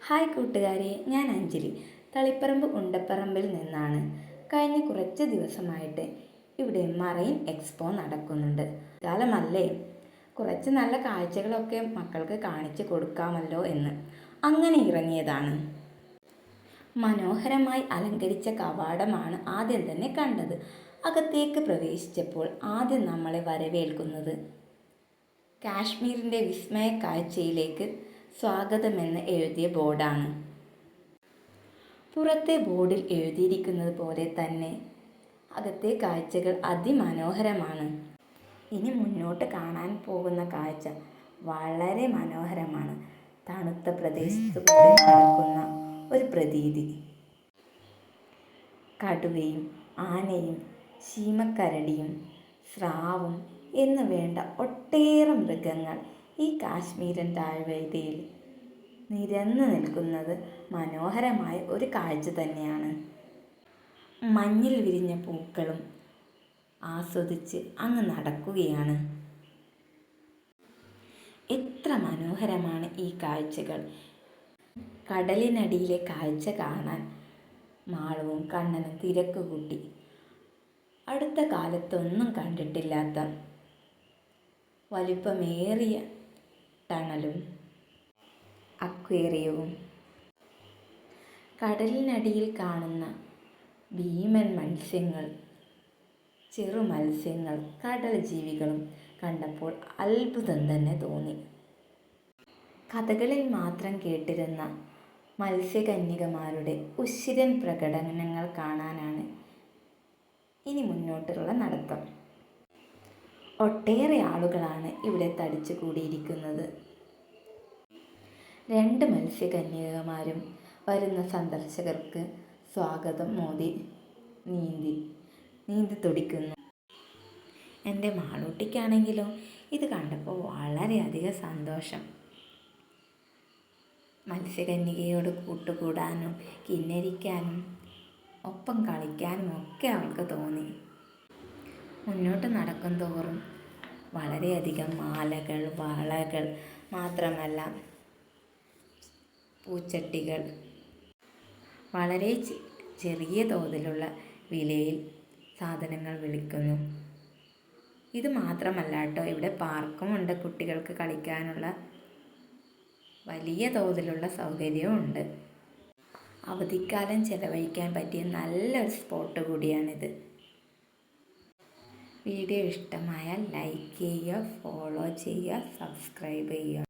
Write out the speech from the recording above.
Hi കൂട്ടുകാരെ, ഞാൻ അഞ്ജലി. തളിപ്പറമ്പ് ഉണ്ടപ്പറമ്പിൽ നിന്നാണ്. കഴിഞ്ഞ കുറച്ച് ദിവസമായിട്ട് ഇവിടെ മറൈൻ എക്സ്പോ നടക്കുന്നുണ്ട്. കാലമല്ലേ, കുറച്ച് നല്ല കാഴ്ചകളൊക്കെ മക്കൾക്ക് കാണിച്ചു കൊടുക്കാമല്ലോ എന്ന് അങ്ങനെ ഇറങ്ങിയതാണ്. മനോഹരമായി അലങ്കരിച്ച കവാടമാണ് ആദ്യം തന്നെ കണ്ടത്. അകത്തേക്ക് പ്രവേശിച്ചപ്പോൾ ആദ്യം നമ്മളെ വരവേൽക്കുന്നത് കാശ്മീരിൻ്റെ വിസ്മയ കാഴ്ചയിലേക്ക് സ്വാഗതമെന്ന് എഴുതിയ ബോർഡാണ്. പുറത്തെ ബോർഡിൽ എഴുതിയിരിക്കുന്നത് പോലെ തന്നെ അകത്തെ കാഴ്ചകൾ അതിമനോഹരമാണ്. ഇനി മുന്നോട്ട് കാണാൻ പോകുന്ന കാഴ്ച വളരെ മനോഹരമാണ്. തണുത്ത പ്രദേശത്തുകൂടി നടക്കുന്ന ഒരു പ്രതീതി. കടുവയും ആനയും ശീമക്കരടിയും സ്രാവും എന്നു വേണ്ട ഒട്ടേറെ മൃഗങ്ങൾ ഈ കാശ്മീരൻ താഴ്വരയിൽ നിരന്നു നിൽക്കുന്നത് മനോഹരമായ ഒരു കാഴ്ച തന്നെയാണ്. മഞ്ഞിൽ വിരിഞ്ഞ പൂക്കളും ആസ്വദിച്ച് അങ്ങ് നടക്കുകയാണ്. എത്ര മനോഹരമാണ് ഈ കാഴ്ചകൾ! കടലിനടിയിലെ കാഴ്ച കാണാൻ മാളവും കണ്ണനും തിരക്ക് കൂട്ടി. അടുത്ത കാലത്തൊന്നും കണ്ടിട്ടില്ലാത്ത വലിപ്പമേറിയ ടണലും അക്വേറിയവും കടലിനടിയിൽ കാണുന്ന ഭീമൻ മത്സ്യങ്ങൾ, ചെറു മത്സ്യങ്ങൾ, കടൽ ജീവികളും കണ്ടപ്പോൾ അത്ഭുതം തന്നെ തോന്നി. കഥകളിൽ മാത്രം കേട്ടിരുന്ന മത്സ്യകന്യകമാരുടെ ഉശിരൻ പ്രകടനങ്ങൾ കാണാനാണ് ഇനി മുന്നോട്ടുള്ള നടത്തം. ഒട്ടേറെ ആളുകളാണ് ഇവിടെ തടിച്ചു കൂടിയിരിക്കുന്നത്. 2 മത്സ്യകന്യകമാരും വരുന്ന സന്ദർശകർക്ക് സ്വാഗതം മോദി നീന്തി തുടിക്കുന്നു. എൻ്റെ മാളൂട്ടിക്കാണെങ്കിലും ഇത് കണ്ടപ്പോൾ വളരെയധികം സന്തോഷം. മത്സ്യകന്യകയോട് കൂട്ടുകൂടാനും കിന്നരിക്കാനും ഒപ്പം കളിക്കാനും ഒക്കെ അവൾക്ക് തോന്നി. മുന്നോട്ട് നടക്കും തോറും വളരെയധികം മാലകൾ, വളകൾ, മാത്രമല്ല പൂച്ചട്ടികൾ വളരെ ചെറിയ തോതിലുള്ള വിലയിൽ സാധനങ്ങൾ വിളിക്കുന്നു. ഇത് മാത്രമല്ല കേട്ടോ, ഇവിടെ പാർക്കുമുണ്ട്. കുട്ടികൾക്ക് കളിക്കാനുള്ള വലിയ തോതിലുള്ള സൗകര്യവും ഉണ്ട്. അവധിക്കാലം ചെലവഴിക്കാൻ പറ്റിയ നല്ലൊരു സ്പോട്ട് കൂടിയാണിത്. വീഡിയോ ഇഷ്ടമായാൽ ലൈക്ക് ചെയ്യുക, ഫോളോ ചെയ്യുക, സബ്സ്ക്രൈബ് ചെയ്യുക.